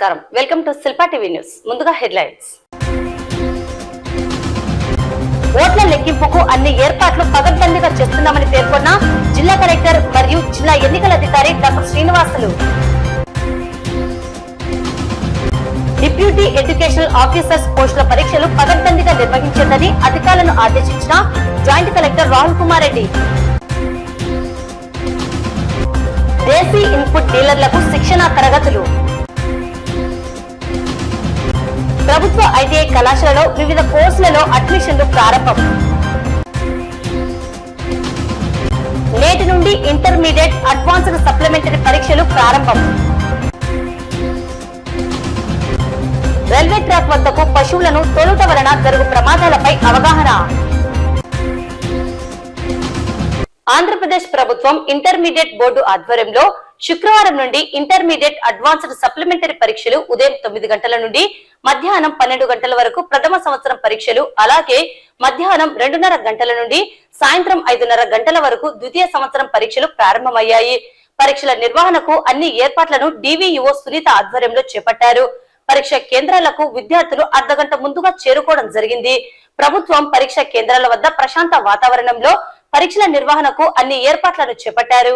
నమస్కారం, welcome to Shilpa TV news. ముందుగా headlines. ఓట్ల లెక్కింపుకు అన్ని ఏర్పాట్లు పకడ్బందీగా చేస్తున్నామని పేర్కొన్న జిల్లా కలెక్టర్ మరియు జిల్లా ఎన్నికల అధికారి doctor Srinivasulu. Deputy educational officers పోస్టుల పరీక్షలు పకడ్బందీగా నిర్వహించిందని అధికారులను ఆదేశించిన జాయింట్ కలెక్టర్ రాహుల్ కుమార్ రెడ్డి. దేశీ ఇన్పుట్ డీలర్లకు శిక్షణా తరగతులు. ప్రభుత్వ ఐటీఐ కళాశాలలో వివిధ కోర్సులలో అడ్మిషన్లు ప్రారంభం. నేటి నుండి ఇంటర్మీడియట్ అడ్వాన్స్డ్ సప్లిమెంటరీ పరీక్షలు ప్రారంభం. రైల్వే ట్రాక్ వద్దకు పశువులను తోలుట వలన జరుగు ప్రమాదాలపై అవగాహన. ఆంధ్రప్రదేశ్ ప్రభుత్వం ఇంటర్మీడియట్ బోర్డు ఆధ్వర్యంలో శుక్రవారం నుండి ఇంటర్మీడియట్ అడ్వాన్స్డ్ సప్లిమెంటరీ పరీక్షలు ఉదయం 9 గంటల నుండి మధ్యాహ్నం 12 గంటల వరకు ప్రథమ సంవత్సరం పరీక్షలు, అలాగే మధ్యాహ్నం 2:30 గంటల నుండి సాయంత్రం 5:30 గంటల వరకు ద్వితీయ సంవత్సరం పరీక్షలు ప్రారంభమయ్యాయి. పరీక్షల నిర్వహణకు అన్ని ఏర్పాట్లను డివిఇఓ సునీత ఆధ్వర్యంలో చేపట్టారు. పరీక్ష కేంద్రాలకు విద్యార్థులు అర్ధగంట ముందుగా చేరుకోవడం జరిగింది. ప్రభుత్వం పరీక్ష కేంద్రాల వద్ద ప్రశాంత వాతావరణంలో పరీక్షల నిర్వహణకు అన్ని ఏర్పాట్లను చేపట్టారు.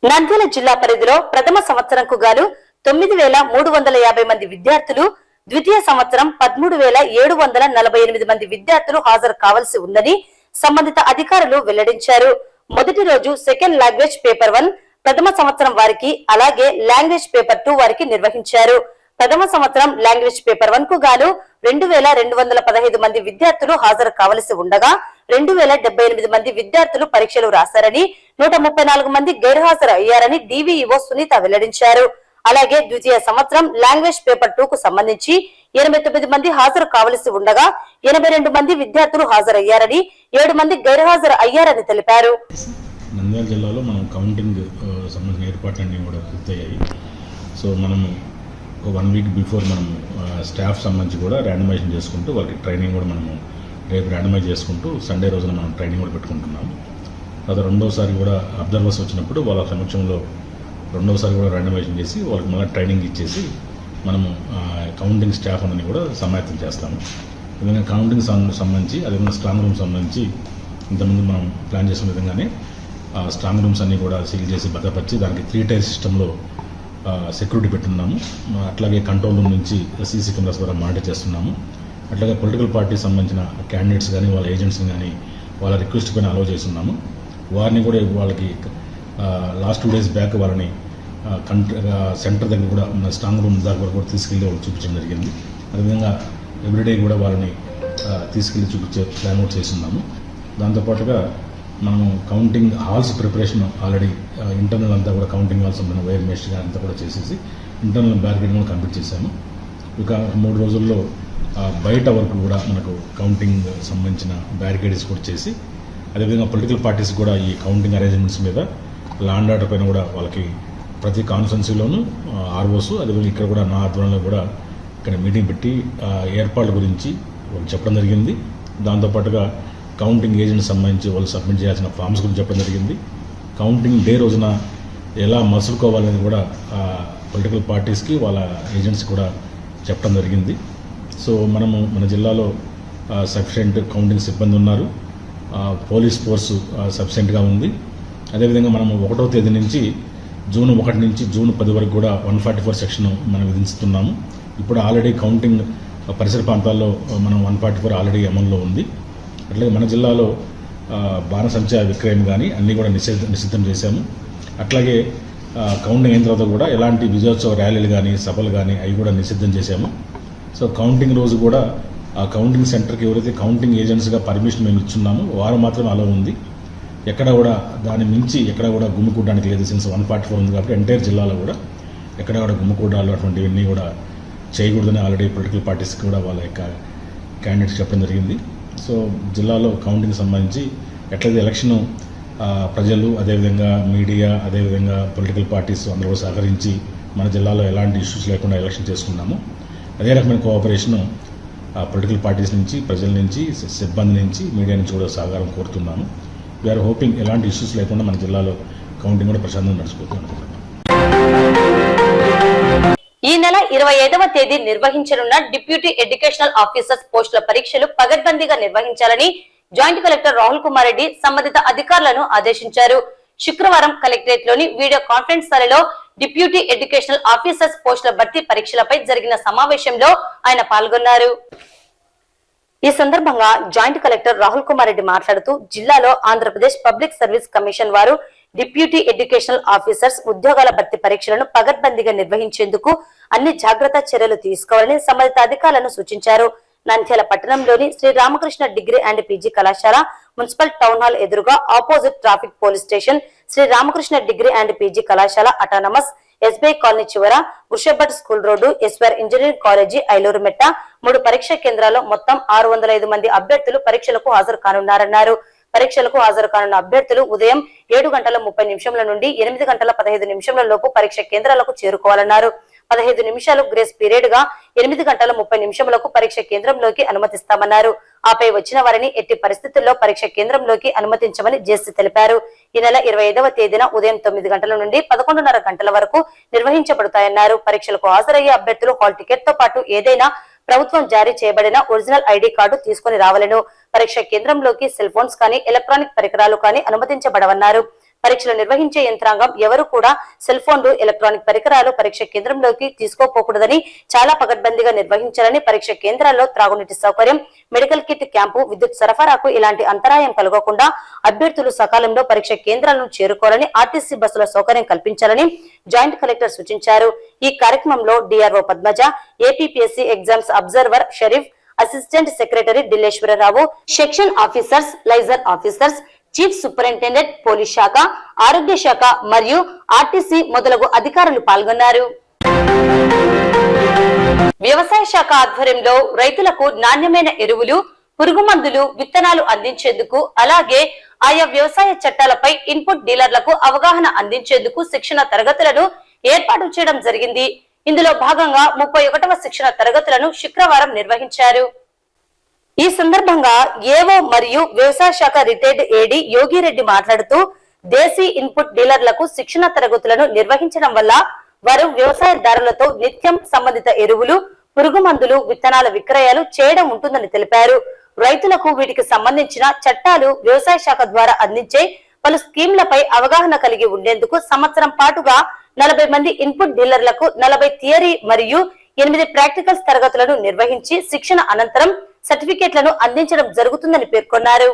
నంద్యాల జిల్లా పరిధిలో ప్రథమ సంవత్సరంకు గాను 9,350 మంది విద్యార్థులు, ద్వితీయ సంవత్సరం 13,748 మంది విద్యార్థులు హాజరు కావాల్సి ఉందని సంబంధిత అధికారులు వెల్లడించారు. మొదటి రోజు సెకండ్ లాంగ్వేజ్ పేపర్ 1 ప్రథమ సంవత్సరం వారికి, అలాగే లాంగ్వేజ్ పేపర్ 2 వారికి నిర్వహించారు. ప్రథమ సంవత్సరం లాంగ్వేజ్ పేపర్ 1 కు గాను 2,215 మంది విద్యార్థులు హాజరు కావలసి ఉండగా 2,078 మంది విద్యార్థులు పరీక్షలు రాశారని, 134 మంది గైర్హాజరు అయ్యారని డివిఇఓ సునీత వెల్లడించారు. అలాగే ద్వితీయ సంవత్సరం లాంగ్వేజ్ పేపర్ 2 కు సంబంధించి 89 మంది హాజరు కావలసి ఉండగా 82 మంది విద్యార్థులు హాజరయ్యారని, 7 మంది గైర్హాజరు అయ్యారని తెలిపారు. నంద్యాల జిల్లాలో మనం కౌంటింగ్ సంబంధించిన ఏర్పాట్లన్నీ కూడా పూర్తయ్యాయి. సో మనము ఒక 1 వీక్ బిఫోర్ మనము స్టాఫ్ సంబంధించి కూడా ర్యాండమైజేషన్ చేసుకుంటూ వాళ్ళకి ట్రైనింగ్ కూడా మనము రేపు ర్యాండమైజ్ చేసుకుంటూ సండే రోజున మనం ట్రైనింగ్ కూడా పెట్టుకుంటున్నాము. తర్వాత రెండోసారి కూడా అబ్జర్వర్స్ వచ్చినప్పుడు వాళ్ళ సమక్షంలో రెండోసారి కూడా ర్యాండమైజేషన్ చేసి వాళ్ళకి మళ్ళీ ట్రైనింగ్ ఇచ్చేసి మనము కౌంటింగ్ స్టాఫ్ అని కూడా సమాయత్తం చేస్తాము. విధంగా కౌంటింగ్ సంబంధించి అదేవిధంగా స్ట్రాంగ్ రూమ్ సంబంధించి ఇంతకుముందు మనం ప్లాన్ చేసిన విధంగానే స్ట్రాంగ్ రూమ్స్ అన్నీ కూడా సీల్ చేసి భద్రపరిచి దానికి 3 టైర్ సిస్టంలో సెక్యూరిటీ పెట్టున్నాము. అట్లాగే కంట్రోల్ రూమ్ నుంచి సీసీ కెమెరాస్ ద్వారా మానిటర్ చేస్తున్నాము. అట్లాగే పొలిటికల్ పార్టీ సంబంధించిన క్యాండిడేట్స్ కానీ వాళ్ళ ఏజెంట్స్ని కానీ వాళ్ళ రిక్వెస్ట్ పైన అలౌ చేస్తున్నాము. వారిని కూడా వాళ్ళకి లాస్ట్ 2 డేస్ బ్యాక్ వాళ్ళని సెంటర్ దగ్గర కూడా ఉన్న స్ట్రాంగ్ రూమ్ దగ్గర కూడా తీసుకెళ్ళి వాళ్ళకి చూపించడం జరిగింది. అదేవిధంగా ఎవ్రీడే కూడా వాళ్ళని తీసుకెళ్ళి చూపించే ప్లాన్ అవుట్ చేస్తున్నాము. దాంతోపాటుగా మనము counting halls preparation already internal అంతా కూడా కౌంటింగ్ హాల్స్ మన వైర్ మెష్ అంతా కూడా చేసేసి ఇంటర్నల్ బ్యారికేడ్ కూడా కంప్లీట్ చేశాము. ఇక 3 రోజుల్లో బయట వరకు కూడా మనకు కౌంటింగ్ సంబంధించిన బ్యారికేడ్స్ కూడా చేసి, అదేవిధంగా పొలిటికల్ పార్టీస్ కూడా ఈ కౌంటింగ్ అరేంజ్మెంట్స్ మీద లా అండ్ ఆర్డర్ పైన కూడా వాళ్ళకి ప్రతి కాన్స్టిట్యున్సీలోనూ ఆర్ఓస్, అదేవిధంగా ఇక్కడ కూడా నా ఆధ్వర్యంలో కూడా ఇక్కడ మీటింగ్ పెట్టి ఏర్పాట్ల గురించి వాళ్ళకి చెప్పడం జరిగింది. దాంతోపాటుగా కౌంటింగ్ ఏజెంట్స్ సంబంధించి వాళ్ళు సబ్మిట్ చేయాల్సిన ఫామ్స్ గురించి చెప్పడం జరిగింది. కౌంటింగ్ డే రోజున ఎలా మసులుకోవాలనేది కూడా పొలిటికల్ పార్టీస్కి వాళ్ళ ఏజెంట్స్ కూడా చెప్పడం జరిగింది. సో మనము మన జిల్లాలో సఫిషియెంట్ కౌంటింగ్ సిబ్బంది ఉన్నారు. పోలీస్ ఫోర్సు సఫిషియెంట్గా ఉంది. అదేవిధంగా మనము 1వ తేదీ నుంచి జూన్ 1 నుంచి జూన్ 10 వరకు కూడా 144 సెక్షన్ మనం విధిస్తున్నాము. ఇప్పుడు ఆల్రెడీ కౌంటింగ్ పరిసర ప్రాంతాల్లో మనం 144 ఆల్రెడీ అమల్లో ఉంది. అట్లాగే మన జిల్లాలో బాణసంచా విక్రయం కానీ అన్నీ కూడా నిషిద్ధం చేశాము. అట్లాగే కౌంటింగ్ అయిన తర్వాత కూడా ఎలాంటి విజయోత్సవ ర్యాలీలు కానీ సభలు కానీ అవి కూడా నిషిద్ధం చేశాము. సో కౌంటింగ్ రోజు కూడా ఆ కౌంటింగ్ సెంటర్కి ఎవరైతే కౌంటింగ్ ఏజెంట్స్గా పర్మిషన్ మేము ఇచ్చున్నామో వారు మాత్రమే అలా ఉంది. ఎక్కడ కూడా దాని మించి ఎక్కడ కూడా గుమ్మికూడడానికి లేదు. సిన్స్ 144 ఉంది కాబట్టి ఎంటైర్ జిల్లాలో కూడా ఎక్కడ కూడా గుమ్మికూడాలు అటువంటివన్నీ కూడా చేయకూడదని ఆల్రెడీ పొలిటికల్ పార్టీస్కి కూడా వాళ్ళ యొక్క క్యాండిడేట్స్ చెప్పడం జరిగింది. సో జిల్లాలో కౌంటింగ్ సంబంధించి ఎట్లయితే ఎలక్షన్ ప్రజలు, అదేవిధంగా మీడియా, అదేవిధంగా పొలిటికల్ పార్టీస్ అందరూ సహకరించి మన జిల్లాలో ఎలాంటి ఇష్యూస్ లేకుండా ఎలక్షన్ చేసుకున్నాము, అదే రకమైన కోఆపరేషన్ పొలిటికల్ పార్టీస్ నుంచి, ప్రజల నుంచి, సిబ్బంది నుంచి, మీడియా నుంచి కూడా సహకారం కోరుతున్నాను. వీఆర్ హోపింగ్ ఎలాంటి ఇష్యూస్ లేకుండా మన జిల్లాలో కౌంటింగ్ కూడా ప్రశాంతంగా నడిచిపోతుంది. ఈ నెల 25వ తేదీ నిర్వహించనున్న డిప్యూటీ ఎడ్యుకేషనల్ ఆఫీసర్స్ పోస్టుల పరీక్షలు పగడ్బందీగా నిర్వహించాలని జాయింట్ కలెక్టర్ రాహుల్ కుమార్ రెడ్డి సంబంధిత అధికారులను ఆదేశించారు. శుక్రవారం కలెక్టరేట్ లోని వీడియో కాన్ఫరెన్స్ స్థలిలో డిప్యూటీ ఎడ్యుకేషనల్ ఆఫీసర్స్ పోస్టుల భర్తీ పరీక్షలపై జరిగిన సమావేశంలో ఆయన పాల్గొన్నారు. ఈ సందర్భంగా జాయింట్ కలెక్టర్ రాహుల్ కుమార్ రెడ్డి మాట్లాడుతూ జిల్లాలో ఆంధ్రప్రదేశ్ పబ్లిక్ సర్వీస్ కమిషన్ వారు డిప్యూటీ ఎడ్యుకేషనల్ ఆఫీసర్స్ ఉద్యోగాల భర్తీ పరీక్షలను పగడ్బందీగా నిర్వహించేందుకు అన్ని జాగ్రత్త చర్యలు తీసుకోవాలని సంబంధిత అధికారులను సూచించారు. నంద్యాల పట్టణంలోని Shri Ramakrishna degree and PG కళాశాల మున్సిపల్ టౌన్ హాల్ ఎదురుగా opposite traffic police station, Shri Ramakrishna degree and PG కళాశాల అటానమస్, ఎస్బీఐ కాలనీ చివర, వృషభట్ స్కూల్ రోడ్డు, ఎస్వర్ ఇంజనీరింగ్ కాలేజీ ఐలూరు మెట్ట 3 పరీక్షా కేంద్రాల్లో మొత్తం 605 మంది అభ్యర్థులు పరీక్షలకు హాజరు కానున్నారన్నారు. పరీక్షలకు హాజరు కానున్న అభ్యర్థులు ఉదయం 7:30 నుండి 8:15 లోపు పరీక్ష కేంద్రాలకు చేరుకోవాలన్నారు. 15 నిమిషాలు గ్రేస్ పీరియడ్ గా 8:30 పరీక్ష కేంద్రంలోకి అనుమతిస్తామన్నారు. ఆపై వచ్చిన వారిని ఎట్టి పరిస్థితుల్లో పరీక్ష కేంద్రంలోకి అనుమతించమని జేసీ తెలిపారు. ఈ నెల 25వ తేదీన ఉదయం 9 గంటల నుండి 11:30 గంటల వరకు నిర్వహించబడతాయన్నారు. పరీక్షలకు హాజరయ్యే అభ్యర్థులు హాల్ టికెట్ తో పాటు ఏదైనా ప్రభుత్వం జారీ చేయబడిన ఒరిజినల్ ఐడి కార్డు తీసుకుని రావాలను. పరీక్ష కేంద్రంలోకి సెల్ ఫోన్స్ కానీ ఎలక్ట్రానిక్ పరికరాలు కానీ అనుమతించబడవన్నారు. పరీక్షలు నిర్వహించే యంత్రాంగం ఎవరు కూడా సెల్ ఫోన్లు, ఎలక్ట్రానిక్ పరికరాలు పరీక్ష కేంద్రంలోకి తీసుకోపోకూడదని, చాలా పగడ్బందీగా నిర్వహించాలని, పరీక్ష కేంద్రాల్లో త్రాగునీటి సౌకర్యం, మెడికల్ కిట్ క్యాంపు, విద్యుత్ సరఫరాకు ఇలాంటి అంతరాయం కలగకుండా అభ్యర్థులు సకాలంలో పరీక్ష కేంద్రాలను చేరుకోవాలని, ఆర్టీసీ బస్సుల సౌకర్యం కల్పించాలని జాయింట్ కలెక్టర్ సూచించారు. ఈ కార్యక్రమంలో DRO Padmaja, APPSC exams observer Sharif, assistant secretary Dilleswara Rao, section officers, liaison officers, chief superintendent, police శాఖ, ఆరోగ్య శాఖ మరియు ఆర్టీసీ మొదలగు అధికారులు పాల్గొన్నారు. వ్యవసాయ శాఖ ఆధ్వర్యంలో రైతులకు నాణ్యమైన ఎరువులు, పురుగు మందులు, విత్తనాలు అందించేందుకు, అలాగే ఆయా వ్యవసాయ చట్టాలపై ఇన్పుట్ డీలర్లకు అవగాహన అందించేందుకు శిక్షణ తరగతులను ఏర్పాటు చేయడం జరిగింది. ఇందులో భాగంగా 31వ శిక్షణ తరగతులను శుక్రవారం నిర్వహించారు. ఈ సందర్భంగా ఏవో మరియు వ్యవసాయ శాఖ రిటైర్డ్ ఏడీ యోగిరెడ్డి మాట్లాడుతూ, దేశీ ఇన్పుట్ డీలర్లకు శిక్షణ తరగతులను నిర్వహించడం వల్ల వారు వ్యవసాయదారులతో నిత్యం సంబంధిత ఎరువులు, పురుగు మందులు, విత్తనాల విక్రయాలు చేయడం ఉంటుందని తెలిపారు. రైతులకు వీటికి సంబంధించిన చట్టాలు, వ్యవసాయ శాఖ ద్వారా అందించే పలు స్కీంలపై అవగాహన కలిగి ఉండేందుకు సంవత్సరం పాటుగా 40 మంది ఇన్పుట్ డీలర్లకు 40 థియరీ మరియు 8 ప్రాక్టికల్స్ తరగతులను నిర్వహించి శిక్షణ అనంతరం సర్టిఫికేట్లను అందించడం జరుగుతుందని పేర్కొన్నారు.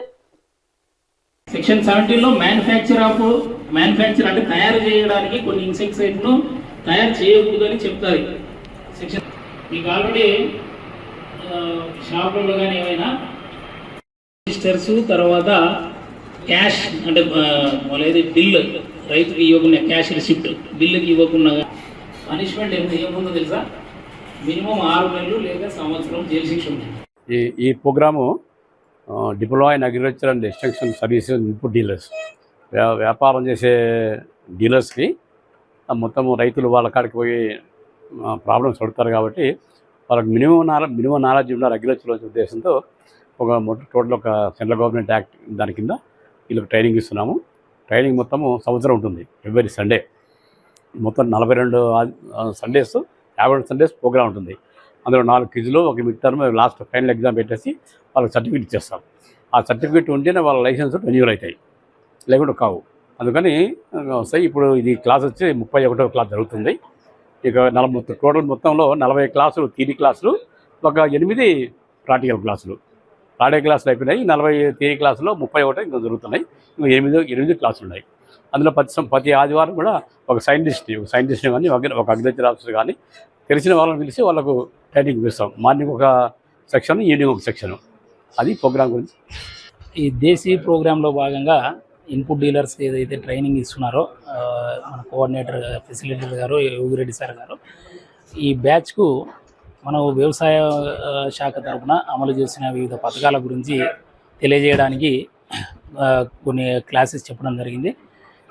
సెక్షన్ 17 లో మ్యానుఫ్యాక్చర్ అంటే తయారు చేయడానికి కొన్ని ఇన్సెక్టిసైడ్ ను తయారు చేయకూడదని చెప్తారు. సెక్షన్ మీకు ఆల్రెడీ షాపులలో కానీ ఏమైనా రిజిస్టర్స్, తర్వాత క్యాష్ అంటే వాళ్ళేది బిల్లు రైతుకి ఇవ్వకుండా, క్యాష్ రిసిప్ట్ బిల్లుకి ఇవ్వకుండా పనిష్మెంట్ ఏముందో తెలుసా? మినిమం 6 నెలలు లేదా సంవత్సరం జైలు శిక్ష ఉంటుంది. ఈ programme diploma in agriculture and extension services input dealers, వ్యాపారం చేసే డీలర్స్కి మొత్తం రైతులు వాళ్ళ కాడికి పోయి ప్రాబ్లమ్స్ పడతారు కాబట్టి వాళ్ళకి మినిమం నాలెడ్జ్ ఉండాలి అగ్రికల్చర్ ఉద్దేశంతో టోటల్ ఒక సెంట్రల్ గవర్నమెంట్ యాక్ట్ దాని కింద వీళ్ళకి ట్రైనింగ్ ఇస్తున్నాము. ట్రైనింగ్ మొత్తము సంవత్సరం ఉంటుంది. ఎవ్రీ సండే మొత్తం 42 సండేస్, 52 సండేస్ ప్రోగ్రామ్ ఉంటుంది. అందులో 4 క్విజ్లు, ఒక mid term, last final exam పెట్టేసి వాళ్ళకి సర్టిఫికేట్ ఇచ్చేస్తాం. ఆ సర్టిఫికేట్ ఉంటేనే వాళ్ళ లైసెన్స్ రెన్యూవల్ అవుతాయి, లేకుంటే కావు. అందుకని ఇప్పుడు ఇది క్లాస్ వచ్చి 31వ క్లాస్ జరుగుతుంది. ఇక టోటల్ మొత్తంలో 40 క్లాసులు థియరీ క్లాసులు, ఒక 8 ప్రాక్టికల్ క్లాసులు. ప్రాక్టికల్ క్లాసులు అయిపోయినాయి. 40 థియరీ క్లాసులో 31 ఇంకా జరుగుతున్నాయి. ఇంకా 8 క్లాసులు ఉన్నాయి. అందులో ప్రతి ఆదివారం కూడా ఒక సైంటిస్ట్ కానీ ఒక అగ్రికల్చర్ ఆఫీసర్ కానీ తెలిసిన వాళ్ళని పిలిచి వాళ్ళకు ట్రైనింగ్ ఇస్తాం. మార్నింగ్ ఒక సెక్షన్, ఈవినింగ్ ఒక సెక్షన్. అది ప్రోగ్రామ్ గురించి. ఈ దేశీ ప్రోగ్రాంలో భాగంగా ఇన్పుట్ డీలర్స్ ఏదైతే ట్రైనింగ్ ఇస్తున్నారో మన కోఆర్డినేటర్, ఫెసిలిటేటర్ గారు యోగిరెడ్డి సార్ గారు, ఈ బ్యాచ్కు మనం వ్యవసాయ శాఖ తరఫున అమలు చేసిన వివిధ పథకాల గురించి తెలియజేయడానికి కొన్ని క్లాసెస్ చెప్పడం జరిగింది.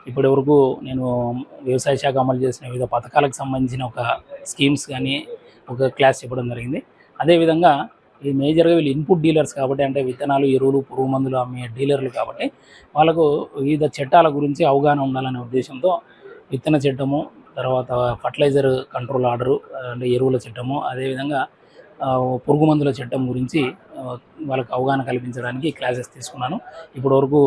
ఇప్పటి వరకు నేను వ్యవసాయ శాఖ అమలు చేసిన వివిధ పథకాలకు సంబంధించిన ఒక స్కీమ్స్ కానీ ఒక క్లాస్ చెప్పడం జరిగింది. అదేవిధంగా ఇది మేజర్గా వీళ్ళు ఇన్పుట్ డీలర్స్ కాబట్టి, అంటే విత్తనాలు, ఎరువులు, పురుగు మందులు అమ్మే డీలర్లు కాబట్టి వాళ్ళకు వివిధ చట్టాల గురించి అవగాహన ఉండాలనే ఉద్దేశంతో విత్తన చట్టము, తర్వాత ఫర్టిలైజర్ కంట్రోల్ ఆర్డరు అంటే ఎరువుల చట్టము, అదేవిధంగా పురుగు మందుల చట్టం గురించి వాళ్ళకి అవగాహన కల్పించడానికి క్లాసెస్ తీసుకున్నాను. ఇప్పటి వరకు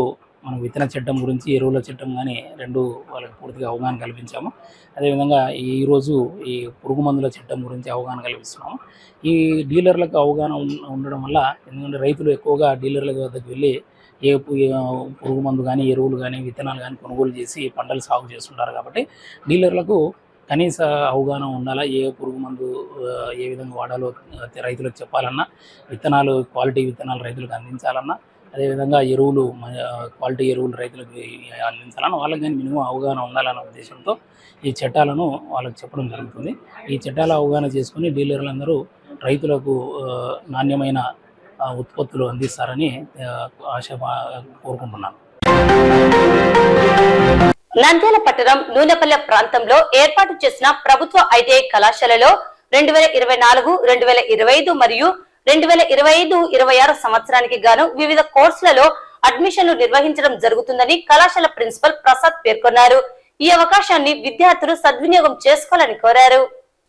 మనం విత్తన చట్టం గురించి, ఎరువుల చట్టం కానీ రెండు వాళ్ళకి పూర్తిగా అవగాహన కల్పించాము. అదేవిధంగా ఈరోజు ఈ పురుగు మందుల చట్టం గురించి అవగాహన కల్పిస్తున్నాము. ఈ డీలర్లకు అవగాహన ఉండడం వల్ల, ఎందుకంటే రైతులు ఎక్కువగా డీలర్ల వద్దకు వెళ్ళి ఏ పురుగు మందు కానీ, ఎరువులు కానీ, విత్తనాలు కానీ కొనుగోలు చేసి పంటలు సాగు చేస్తుంటారు. కాబట్టి డీలర్లకు కనీస అవగాహన ఉండాలా, ఏ పురుగు మందు ఏ విధంగా వాడాలో రైతులకు చెప్పాలన్నా, విత్తనాలు క్వాలిటీ విత్తనాలు రైతులకు అందించాలన్నా, అదేవిధంగా ఎరువులు క్వాలిటీ ఎరువులు రైతులకు అందించాలన్నా వాళ్ళకి కానీ మినిమం అవగాహన ఉండాలన్న ఉద్దేశంతో ఈ చట్టాలను వాళ్ళకి చెప్పడం జరుగుతుంది. ఈ చట్టాల అవగాహన చేసుకుని డీలర్లందరూ రైతులకు నాణ్యమైన ఉత్పత్తులు అందిస్తారని ఆశ కోరుకుంటున్నాను. నంద్యాల పట్టణం నూనెపల్లె ప్రాంతంలో ఏర్పాటు చేసిన ప్రభుత్వ ఐటీఐ కళాశాలలో 2024, 2025 మరియు 2025-26 సంవత్సరానికి గాను వివిధ కోర్సులలో అడ్మిషన్లు నిర్వహించడం జరుగుతుందని కళాశాల ప్రిన్సిపల్ ప్రసాద్ పేర్కొన్నారు. ఈ అవకాశాన్ని విద్యార్థులు సద్వినియోగం చేసుకోవాలని కోరారు.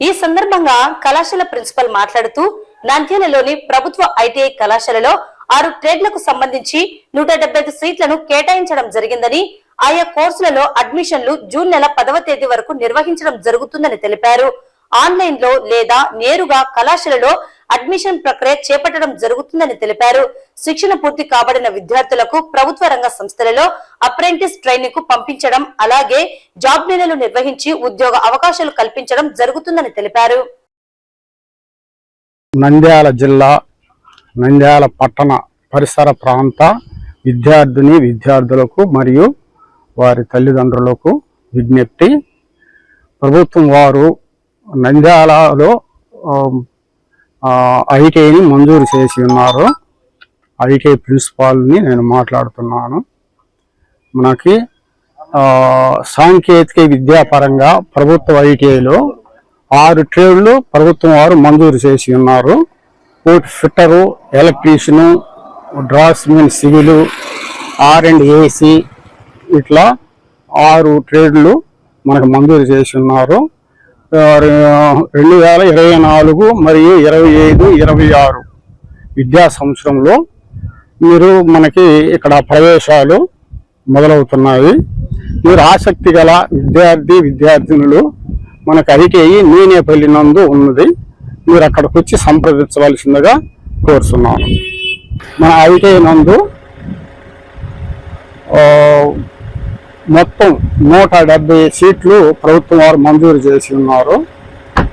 ఈ సందర్భంగా కళాశాల ప్రిన్సిపల్ మాట్లాడుతూ, నంద్యాలలోని ప్రభుత్వ ఐటీఐ కళాశాలలో 6 ట్రేడ్లకు సంబంధించి 175 సీట్లను కేటాయించడం జరిగిందని, ఆయా కోర్సులలో అడ్మిషన్లు జూన్ నెల 10వ తేదీ వరకు నిర్వహించడం జరుగుతుందని తెలిపారు. ఆన్లైన్ లో లేదా నేరుగా కళాశాలలో అడ్మిషన్ ప్రక్రియ చేపట్టడం జరుగుతుందని తెలిపారు. శిక్షణ పూర్తి కాబడిన విద్యార్థులకు ప్రభుత్వ రంగ సంస్థలలో అప్రెంటిస్ ట్రైనింగ్ కు పంపించడం, అలాగే జాబ్ మేళాలు నిర్వహించి ఉద్యోగ అవకాశాలు కల్పించడం జరుగుతుందని తెలిపారు. నంద్యాల జిల్లా, నంద్యాల పట్టణ పరిసర ప్రాంత విద్యార్థులకు మరియు వారి తల్లిదండ్రులకు విజ్ఞప్తి. ప్రభుత్వం వారు నంద్యాలలో ఐటీఐని మంజూరు చేసి ఉన్నారు. ఐటీఐ ప్రిన్సిపాల్ని నేను మాట్లాడుతున్నాను. మనకి సాంకేతిక విద్యాపరంగా ప్రభుత్వ ఐటీఐలో 6 ట్రేడ్లు ప్రభుత్వం వారు మంజూరు చేసి ఉన్నారు. Fitter, electrician, draughtsmen civil, R&AC ఇట్లా 6 ట్రేడ్లు మనకు మంజూరు చేసి ఉన్నారు. 2024 మరియు 25-26 విద్యా సంవత్సరంలో మీరు మనకి ఇక్కడ ప్రవేశాలు మొదలవుతున్నాయి. మీరు ఆసక్తి గల విద్యార్థినులు మనకు ఐటీఐ నీనేపల్లి నందు ఉన్నది. మీరు అక్కడికి వచ్చి సంప్రదించవలసిందిగా కోరుతున్నాను. మన ఐటీఐ నందు మొత్తం 170 సీట్లు ప్రభుత్వం వారు మంజూరు చేసి ఉన్నారు.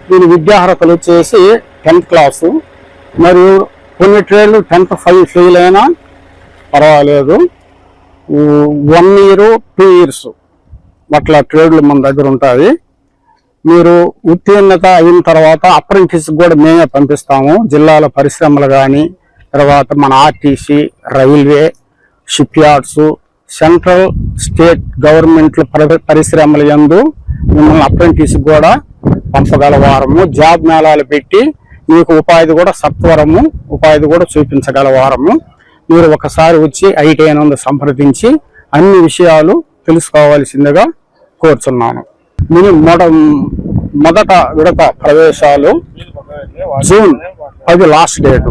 దీని విద్యార్హతలు వచ్చేసి 10th క్లాసు, మరియు కొన్ని ట్రేడ్లు 10th 5 ఫెయిల్ అయినా పర్వాలేదు. 1 year 2 years అట్లా ట్రేడ్లు మన దగ్గర ఉంటాయి. మీరు ఉత్తీర్ణత అయిన తర్వాత అప్రెంటిస్ కూడా మేమే పంపిస్తాము. జిల్లాల పరిశ్రమలు కానీ, తర్వాత మన RTC, railway, ship yards, central state government పరిశ్రమల యందు మిమ్మల్ని అప్రెంటిస్ కూడా పంపగలవారము. జాబ్ మేళాలు పెట్టి మీకు ఉపాధి కూడా సత్వరము ఉపాధి కూడా చూపించగలవారము. మీరు ఒకసారి వచ్చి ఐటీఐ నందు సంప్రదించి అన్ని విషయాలు తెలుసుకోవాల్సిందిగా కోరుచున్నాను. మొదట విడత ప్రవేశాలు జూన్ 10 లాస్ట్ డేటు.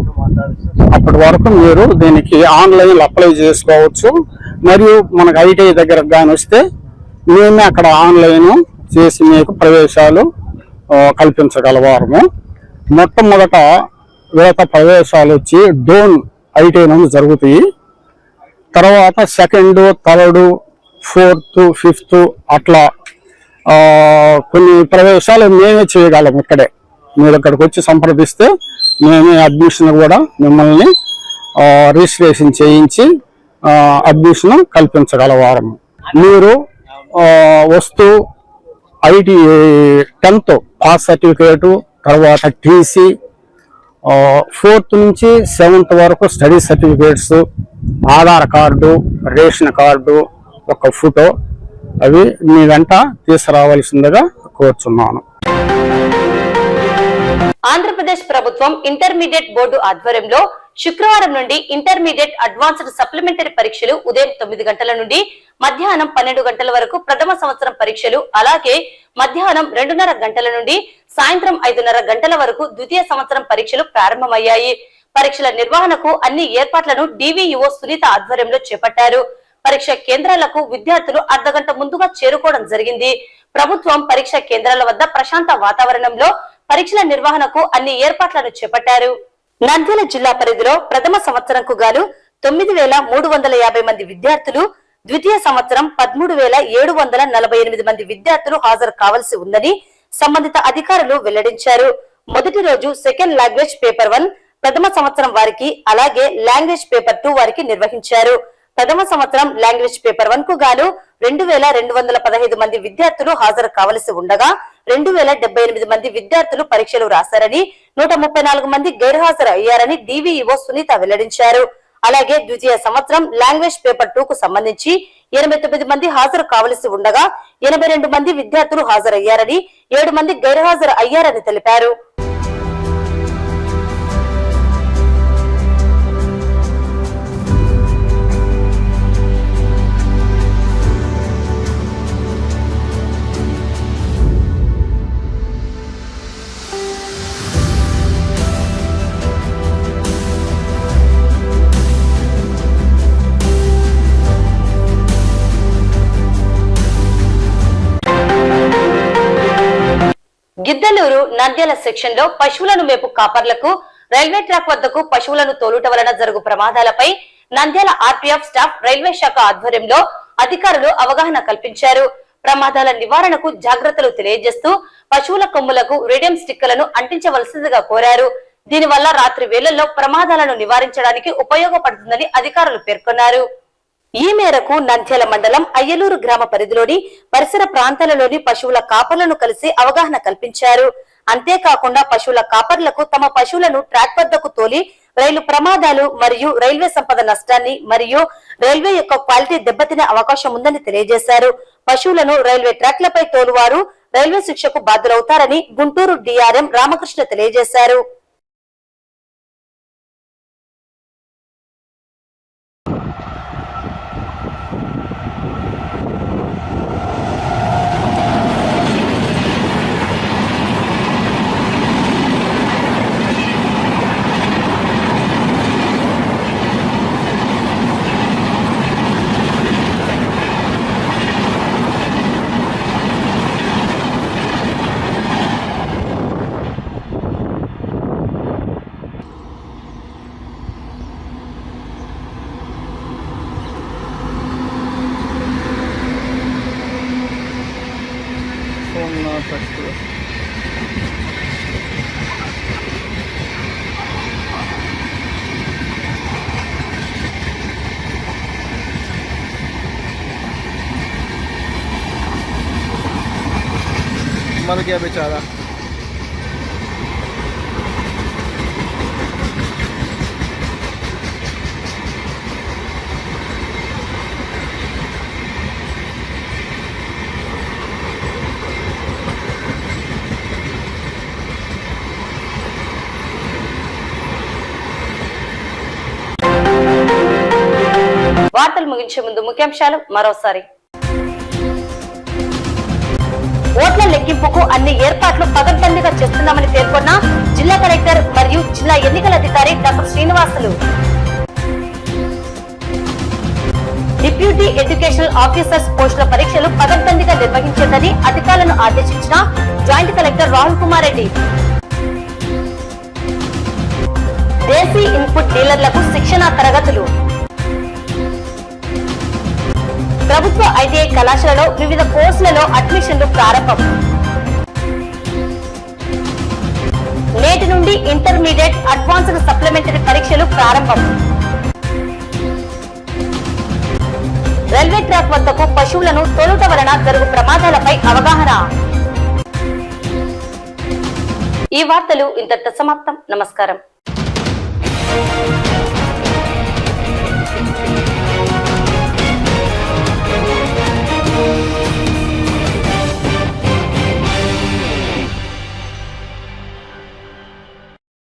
అప్పటి వరకు మీరు దీనికి ఆన్లైన్ అప్లై చేసుకోవచ్చు. మరియు మనకు ఐటీఐ దగ్గరకు కానీ వస్తే మేమే అక్కడ ఆన్లైన్ చేసి మీకు ప్రవేశాలు కల్పించగలవారము. మొట్టమొదట విడత ప్రవేశాలు వచ్చి డోన్ ఐటీఐ నందు జరుగుతాయి. తర్వాత 2nd, 3rd, 4th, 5th అట్లా కొన్ని ప్రవేశాలు మేమే చేయగలం. ఇక్కడే మీరు ఇక్కడికి వచ్చి సంప్రదిస్తే మేమే అడ్మిషన్ కూడా మిమ్మల్ని రిజిస్ట్రేషన్ చేయించి అడ్మిషన్ కల్పించగలవారము. మీరు వస్తూ ఐటీ 10th పాస్ సర్టిఫికేటు, తర్వాత టీసీ, 4th నుంచి 7th వరకు study certificates, Aadhaar card, ration card, ఒక ఫోటో అవి మీ వెంట తీసుకురావాల్సిందిగా కోరుచున్నాను. ఆంధ్రప్రదేశ్ ప్రభుత్వం ఇంటర్మీడియట్ బోర్డు ఆధ్వర్యంలో శుక్రవారం నుండి ఇంటర్మీడియట్ అడ్వాన్స్డ్ సప్లిమెంటరీ పరీక్షలు ఉదయం 9 గంటల నుండి మధ్యాహ్నం 12 గంటల వరకు ప్రథమ సంవత్సరం పరీక్షలు, అలాగే మధ్యాహ్నం 2:30 గంటల నుండి సాయంత్రం 5:30 గంటల వరకు ద్వితీయ సంవత్సరం పరీక్షలు ప్రారంభమయ్యాయి. పరీక్షల నిర్వహణకు అన్ని ఏర్పాట్లను డివిఇఓ సునీత ఆధ్వర్యంలో చేపట్టారు. పరీక్ష కేంద్రాలకు విద్యార్థులు అర్ధగంట ముందుగా చేరుకోవడం జరిగింది. ప్రభుత్వం పరీక్ష కేంద్రాల వద్ద ప్రశాంత వాతావరణంలో పరీక్షల నిర్వహణకు అన్ని ఏర్పాట్లను చేపట్టారు. నంద్యాల జిల్లా పరిధిలో ప్రథమ సంవత్సరంకు గాను 9,350 మంది విద్యార్థులు, ద్వితీయ సంవత్సరం 13,748 మంది విద్యార్థులు హాజరు కావాల్సి ఉందని సంబంధిత అధికారులు వెల్లడించారు. మొదటి రోజు సెకండ్ లాంగ్వేజ్ పేపర్ 1 ప్రథమ సంవత్సరం వారికి, అలాగే లాంగ్వేజ్ పేపర్ 2 వారికి నిర్వహించారు. ప్రథమ సంవత్సరం లాంగ్వేజ్ పేపర్ 1 కు గాను 2,215 మంది విద్యార్థులు హాజరు కావలసి ఉండగా 2,078 మంది విద్యార్థులు పరీక్షలు రాశారని, 134 మంది గైర్హాజరు అయ్యారని డివిఇఓ సునీత వెల్లడించారు. అలాగే ద్వితీయ సంవత్సరం లాంగ్వేజ్ పేపర్ 2 కు సంబంధించి 89 మంది హాజరు కావలసి ఉండగా 82 మంది విద్యార్థులు హాజరయ్యారని, 7 మంది గైర్హాజరు అయ్యారని తెలిపారు. గిద్దలూరు నంద్యాల సెక్షన్ లో పశువులను మేపు కాపర్లకు రైల్వే ట్రాక్ వద్దకు పశువులను తోలుట వలన జరుగు ప్రమాదాలపై నంద్యాల ఆర్పీఎఫ్ స్టాఫ్ రైల్వే శాఖ ఆధ్వర్యంలో అధికారులు అవగాహన కల్పించారు. ప్రమాదాల నివారణకు జాగ్రత్తలు తెలియజేస్తూ పశువుల కొమ్ములకు రేడియం స్టిక్కర్లను అంటించవలసిందిగా కోరారు. దీనివల్ల రాత్రి వేళల్లో ప్రమాదాలను నివారించడానికి ఉపయోగపడుతుందని అధికారులు పేర్కొన్నారు. ఈ మేరకు నంద్యాల మండలం అయ్యలూరు గ్రామ పరిధిలోని పరిసర ప్రాంతాలలోని పశువుల కాపర్లను కలిసి అవగాహన కల్పించారు. అంతేకాకుండా పశువుల కాపర్లకు తమ పశువులను ట్రాక్ వద్దకు తోలి రైలు ప్రమాదాలు మరియు రైల్వే సంపద నష్టాన్ని మరియు రైల్వే యొక్క క్వాలిటీ దెబ్బతినే అవకాశం ఉందని తెలియజేశారు. పశువులను రైల్వే ట్రాక్లపై తోలువారు రైల్వే శిక్షకు బాధ్యులవుతారని గుంటూరు డిఆర్ఎం రామకృష్ణ తెలియజేశారు. मर गया बेचारा। వార్తలు ముగించే ముందు ముఖ్యాంశాలు మరోసారి. ఓట్ల లెక్కింపుకు అన్ని ఏర్పాట్లు పకడ్బందీగా చేస్తున్నామని పేర్కొన్న జిల్లా కలెక్టర్ మరియు జిల్లా ఎన్నికల అధికారి doctor Srinivasulu. Deputy educational officers పోస్టుల పరీక్షలు పకడ్బందీగా నిర్వహించేదని అధికారులను ఆదేశించిన జాయింట్ కలెక్టర్ రాహుల్ కుమార్ రెడ్డి. దేశీ ఇన్పుట్ డీలర్లకు శిక్షణా తరగతులు. ప్రభుత్వ ఐటీఐ కళాశాలలో వివిధ కోర్సులలో అడ్మిషన్లు ప్రారంభం. నేటి నుండి ఇంటర్మీడియట్, అడ్వాన్స్డ్ సప్లిమెంటరీ పరీక్షలు ప్రారంభం. రైల్వే ట్రాక్ వద్దకు పశువులను తోలుట వలన జరుగు ప్రమాదాలపై అవగాహన. ఈ వార్తలు ఇంతటితో సమాప్తం. నమస్కారం.